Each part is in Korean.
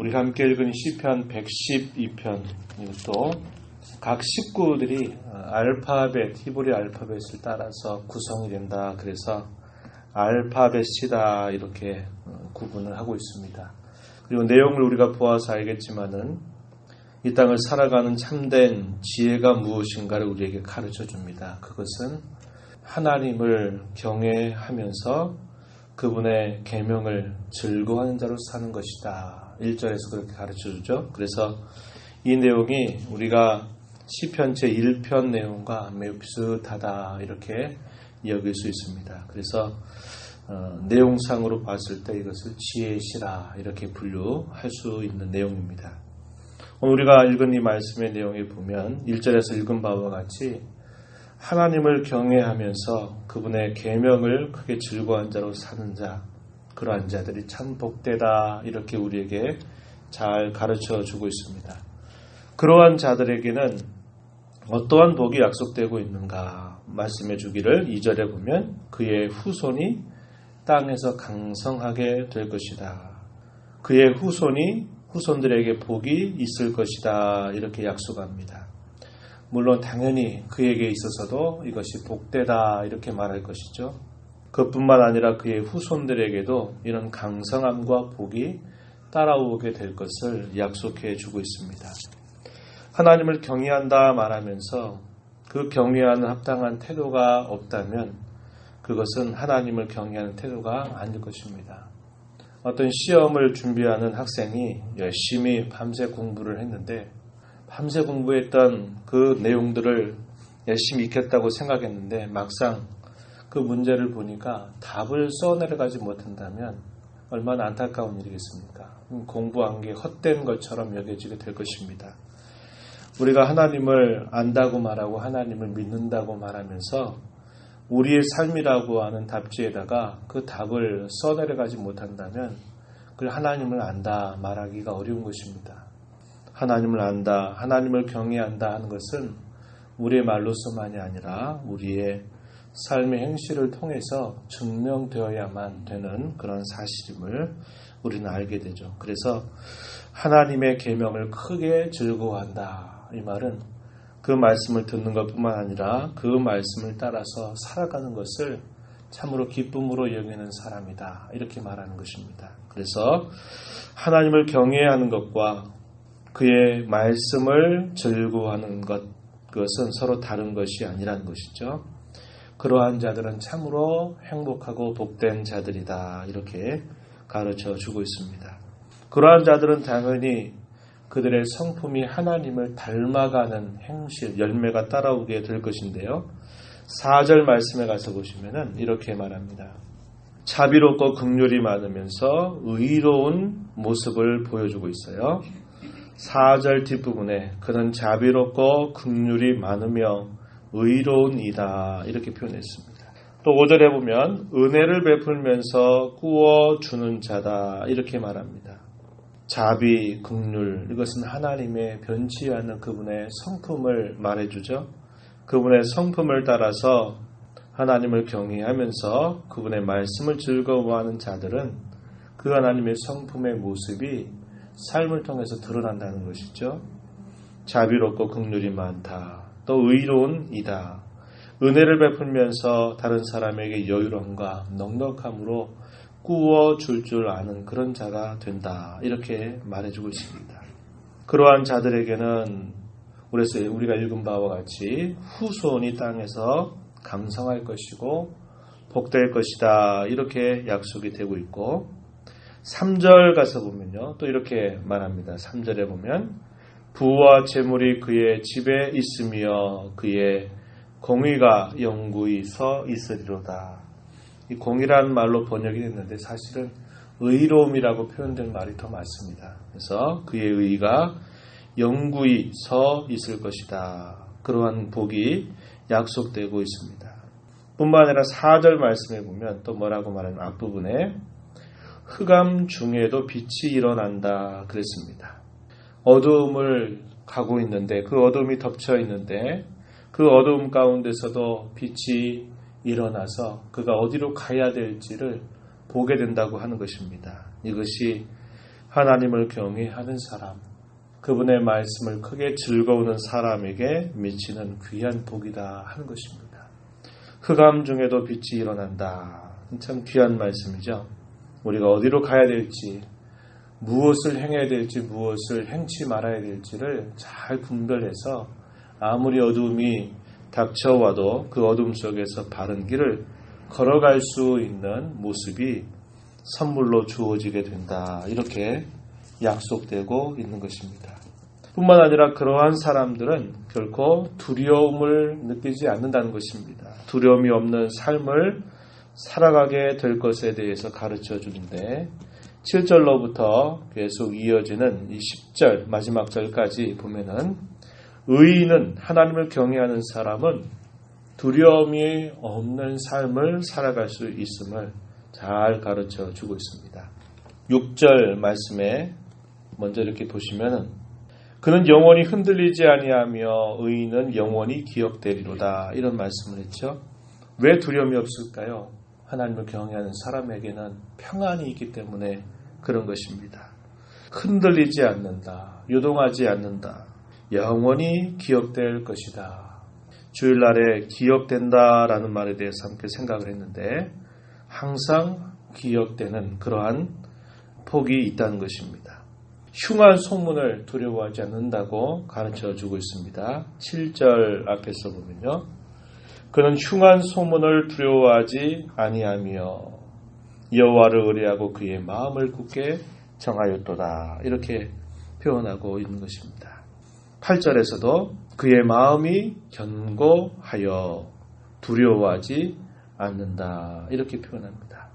우리가 함께 읽은 시편 112편, 이것도 각 식구들이 히브리 알파벳을 따라서 구성이 된다. 그래서 알파벳이다 이렇게 구분을 하고 있습니다. 그리고 내용을 우리가 보아서 알겠지만은 이 땅을 살아가는 참된 지혜가 무엇인가를 우리에게 가르쳐 줍니다. 그것은 하나님을 경외하면서 그분의 계명을 즐거워하는 자로 사는 것이다. 1절에서 그렇게 가르쳐 주죠. 그래서 이 내용이 우리가 시편 제1편 내용과 매우 비슷하다 이렇게 여길 수 있습니다. 그래서 내용상으로 봤을 때 이것을 지혜의 시라 이렇게 분류할 수 있는 내용입니다. 오늘 우리가 읽은 이 말씀의 내용에 보면 1절에서 읽은 바와 같이 하나님을 경외하면서 그분의 계명을 크게 즐거워한 자로 사는 자, 그러한 자들이 참 복되다 이렇게 우리에게 잘 가르쳐 주고 있습니다. 그러한 자들에게는 어떠한 복이 약속되고 있는가 말씀해 주기를 2절에 보면 그의 후손이 땅에서 강성하게 될 것이다. 그의 후손들에게 복이 있을 것이다 이렇게 약속합니다. 물론 당연히 그에게 있어서도 이것이 복되다 이렇게 말할 것이죠. 그뿐만 아니라 그의 후손들에게도 이런 강성함과 복이 따라오게 될 것을 약속해 주고 있습니다. 하나님을 경외한다 말하면서 그 경외하는 합당한 태도가 없다면 그것은 하나님을 경외하는 태도가 아닐 것입니다. 어떤 시험을 준비하는 학생이 열심히 밤새 공부를 했는데 밤새 공부했던 그 내용들을 열심히 익혔다고 생각했는데 막상 그 문제를 보니까 답을 써내려가지 못한다면 얼마나 안타까운 일이겠습니까? 공부한 게 헛된 것처럼 여겨지게 될 것입니다. 우리가 하나님을 안다고 말하고 하나님을 믿는다고 말하면서 우리의 삶이라고 하는 답지에다가 그 답을 써내려가지 못한다면 그걸 하나님을 안다 말하기가 어려운 것입니다. 하나님을 안다, 하나님을 경외한다 하는 것은 우리의 말로서만이 아니라 우리의 삶의 행실을 통해서 증명되어야만 되는 그런 사실임을 우리는 알게 되죠. 그래서 하나님의 계명을 크게 즐거워한다. 이 말은 그 말씀을 듣는 것뿐만 아니라 그 말씀을 따라서 살아가는 것을 참으로 기쁨으로 여기는 사람이다. 이렇게 말하는 것입니다. 그래서 하나님을 경외하는 것과 그의 말씀을 즐거워하는 것, 그것은 서로 다른 것이 아니라는 것이죠. 그러한 자들은 참으로 행복하고 복된 자들이다. 이렇게 가르쳐 주고 있습니다. 그러한 자들은 당연히 그들의 성품이 하나님을 닮아가는 행실, 열매가 따라오게 될 것인데요. 4절 말씀에 가서 보시면은 이렇게 말합니다. 자비롭고 긍휼이 많으면서 의로운 모습을 보여주고 있어요. 4절 뒷부분에 그는 자비롭고 긍휼이 많으며 의로운 이다 이렇게 표현했습니다. 또 5절에 보면 은혜를 베풀면서 꾸어주는 자다 이렇게 말합니다. 자비, 긍휼 이것은 하나님의 변치 않는 그분의 성품을 말해주죠. 그분의 성품을 따라서 하나님을 경외하면서 그분의 말씀을 즐거워하는 자들은 그 하나님의 성품의 모습이 삶을 통해서 드러난다는 것이죠. 자비롭고 긍휼이 많다. 또 의로운 이다. 은혜를 베풀면서 다른 사람에게 여유로움과 넉넉함으로 꾸어줄 줄 아는 그런 자가 된다. 이렇게 말해주고 있습니다. 그러한 자들에게는 우리가 읽은 바와 같이 후손이 땅에서 강성할 것이고 복될 것이다. 이렇게 약속이 되고 있고 3절 가서 보면요. 또 이렇게 말합니다. 3절에 보면 부와 재물이 그의 집에 있으며 그의 공의가 영구히 서 있으리로다. 이 공의라는 말로 번역이 됐는데 사실은 의로움이라고 표현된 말이 더 맞습니다. 그래서 그의 의가 영구히 서 있을 것이다. 그러한 복이 약속되고 있습니다. 뿐만 아니라 4절 말씀에 보면 또 뭐라고 말하는 앞부분에 흑암 중에도 빛이 일어난다 그랬습니다. 어두움을 가고 있는데 그 어두움이 덮쳐 있는데 그 어두움 가운데서도 빛이 일어나서 그가 어디로 가야 될지를 보게 된다고 하는 것입니다. 이것이 하나님을 경외하는 사람, 그분의 말씀을 크게 즐거워하는 사람에게 미치는 귀한 복이다 하는 것입니다. 흑암 중에도 빛이 일어난다. 참 귀한 말씀이죠. 우리가 어디로 가야 될지, 무엇을 행해야 될지, 무엇을 행치 말아야 될지를 잘 분별해서 아무리 어둠이 닥쳐와도 그 어둠 속에서 바른 길을 걸어갈 수 있는 모습이 선물로 주어지게 된다. 이렇게 약속되고 있는 것입니다. 뿐만 아니라 그러한 사람들은 결코 두려움을 느끼지 않는다는 것입니다. 두려움이 없는 삶을 살아가게 될 것에 대해서 가르쳐 주는데 7절로부터 계속 이어지는 이 10절 마지막 절까지 보면은 의인은 하나님을 경외하는 사람은 두려움이 없는 삶을 살아갈 수 있음을 잘 가르쳐 주고 있습니다. 6절 말씀에 먼저 이렇게 보시면은 그는 영원히 흔들리지 아니하며 의인은 영원히 기억되리로다. 이런 말씀을 했죠. 왜 두려움이 없을까요? 하나님을 경외하는 사람에게는 평안이 있기 때문에 그런 것입니다. 흔들리지 않는다. 요동하지 않는다. 영원히 기억될 것이다. 주일날에 기억된다라는 말에 대해서 함께 생각을 했는데 항상 기억되는 그러한 복이 있다는 것입니다. 흉한 소문을 두려워하지 않는다고 가르쳐주고 있습니다. 7절 앞에서 보면요. 그는 흉한 소문을 두려워하지 아니하며 여호와를 의뢰하고 그의 마음을 굳게 정하였도다. 이렇게 표현하고 있는 것입니다. 8절에서도 그의 마음이 견고하여 두려워하지 않는다. 이렇게 표현합니다.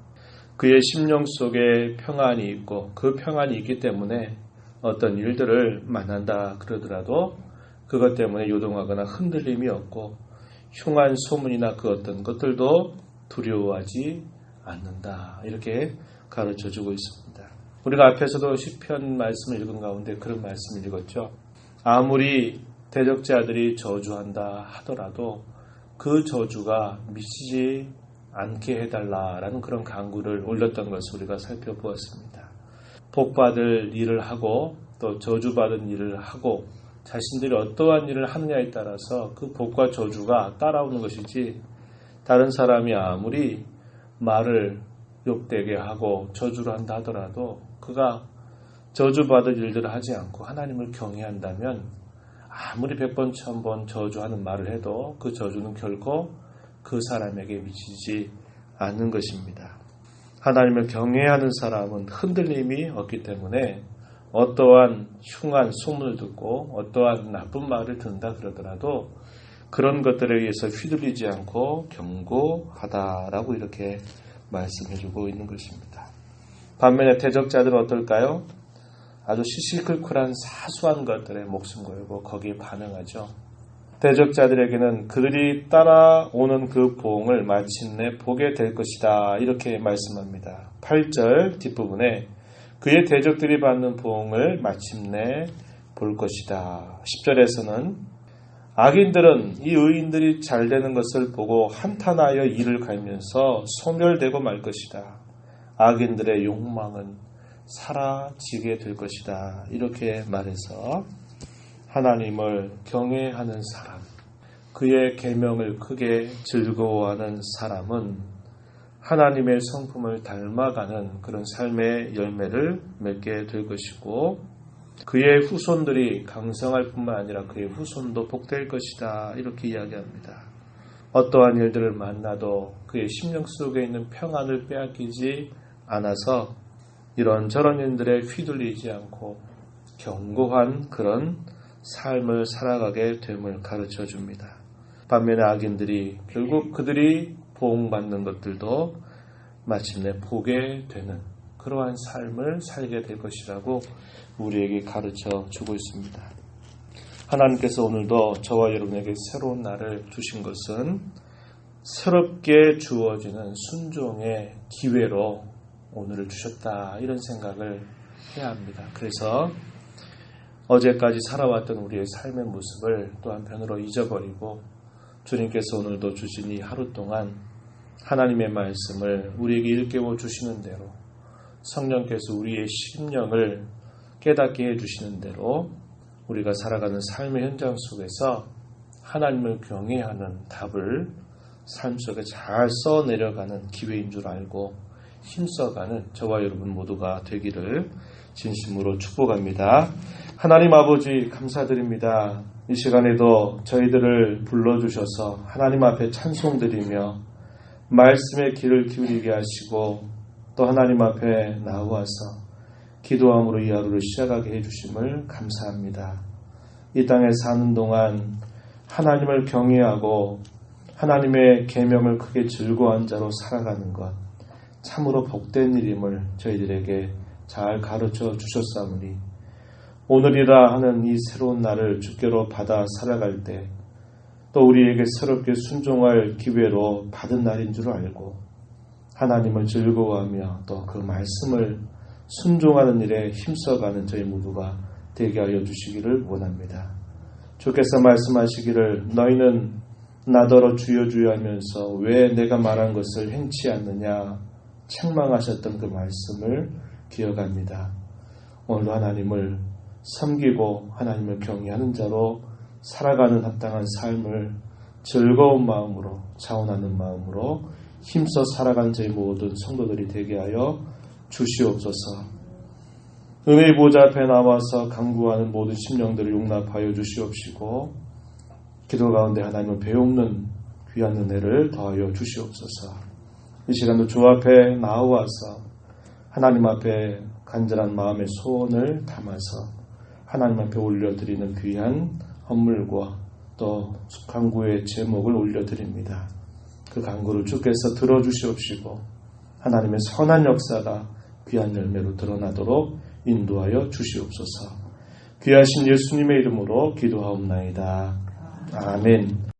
그의 심령 속에 평안이 있고 그 평안이 있기 때문에 어떤 일들을 만난다 그러더라도 그것 때문에 요동하거나 흔들림이 없고 흉한 소문이나 그 어떤 것들도 두려워하지 않는다. 이렇게 가르쳐주고 있습니다. 우리가 앞에서도 시편 말씀을 읽은 가운데 그런 말씀을 읽었죠. 아무리 대적자들이 저주한다 하더라도 그 저주가 미치지 않게 해달라라는 그런 간구를 올렸던 것을 우리가 살펴보았습니다. 복받을 일을 하고 또 저주받은 일을 하고 자신들이 어떠한 일을 하느냐에 따라서 그 복과 저주가 따라오는 것이지 다른 사람이 아무리 말을 욕되게 하고 저주를 한다 하더라도 그가 저주받을 일들을 하지 않고 하나님을 경외한다면 아무리 100번 1000번 저주하는 말을 해도 그 저주는 결코 그 사람에게 미치지 않는 것입니다. 하나님을 경외하는 사람은 흔들림이 없기 때문에 어떠한 흉한 소문을 듣고 어떠한 나쁜 말을 듣는다 그러더라도 그런 것들에 의해서 휘둘리지 않고 견고하다라고 이렇게 말씀해주고 있는 것입니다. 반면에 대적자들은 어떨까요? 아주 시시콜콜한 사소한 것들에 목숨 걸고 거기에 반응하죠. 대적자들에게는 그들이 따라오는 그 보응을 마침내 보게 될 것이다. 이렇게 말씀합니다. 8절 뒷부분에 그의 대적들이 받는 보응을 마침내 볼 것이다. 10절에서는 악인들은 이 의인들이 잘 되는 것을 보고 한탄하여 이를 갈면서 소멸되고 말 것이다. 악인들의 욕망은 사라지게 될 것이다. 이렇게 말해서 하나님을 경외하는 사람, 그의 계명을 크게 즐거워하는 사람은 하나님의 성품을 닮아가는 그런 삶의 열매를 맺게 될 것이고 그의 후손들이 강성할 뿐만 아니라 그의 후손도 복될 것이다. 이렇게 이야기합니다. 어떠한 일들을 만나도 그의 심령 속에 있는 평안을 빼앗기지 않아서 이런저런 일들에 휘둘리지 않고 견고한 그런 삶을 살아가게 됨을 가르쳐 줍니다. 반면에 악인들이 결국 그들이 보응받는 것들도 마침내 보게 되는 그러한 삶을 살게 될 것이라고 우리에게 가르쳐 주고 있습니다. 하나님께서 오늘도 저와 여러분에게 새로운 날을 주신 것은 새롭게 주어지는 순종의 기회로 오늘을 주셨다. 이런 생각을 해야 합니다. 그래서 어제까지 살아왔던 우리의 삶의 모습을 또 한편으로 잊어버리고 주님께서 오늘도 주신 이 하루 동안 하나님의 말씀을 우리에게 일깨워 주시는 대로 성령께서 우리의 심령을 깨닫게 해주시는 대로 우리가 살아가는 삶의 현장 속에서 하나님을 경외하는 답을 삶 속에 잘 써내려가는 기회인 줄 알고 힘써가는 저와 여러분 모두가 되기를 진심으로 축복합니다. 하나님 아버지 감사드립니다. 이 시간에도 저희들을 불러주셔서 하나님 앞에 찬송드리며 말씀의 귀를 기울이게 하시고 또 하나님 앞에 나와서 기도함으로 이 하루를 시작하게 해주심을 감사합니다. 이 땅에 사는 동안 하나님을 경외하고 하나님의 계명을 크게 즐거워한 자로 살아가는 것 참으로 복된 일임을 저희들에게 잘 가르쳐 주셨사오니 오늘이라 하는 이 새로운 날을 주께로 받아 살아갈 때 또 우리에게 새롭게 순종할 기회로 받은 날인 줄 알고 하나님을 즐거워하며 또 그 말씀을 순종하는 일에 힘써가는 저희 모두가 되게 하여 주시기를 원합니다. 주께서 말씀하시기를 너희는 나더러 주여 주여 하면서 왜 내가 말한 것을 행치 않느냐 책망하셨던 그 말씀을 기억합니다. 오늘도 하나님을 섬기고 하나님을 경외하는 자로 살아가는 합당한 삶을 즐거운 마음으로 자원하는 마음으로 힘써 살아간 저희 모든 성도들이 되게 하여 주시옵소서. 은혜의 보좌 앞에 나와서 간구하는 모든 심령들을 용납하여 주시옵시고 기도 가운데 하나님을 배우는 귀한 은혜를 더하여 주시옵소서. 이 시간도 주 앞에 나와서 하나님 앞에 간절한 마음의 소원을 담아서 하나님 앞에 올려드리는 귀한 헌물과 또 간구의 제목을 올려드립니다. 그 간구를 주께서 들어주시옵시고 하나님의 선한 역사가 귀한 열매로 드러나도록 인도하여 주시옵소서. 귀하신 예수님의 이름으로 기도하옵나이다. 아멘.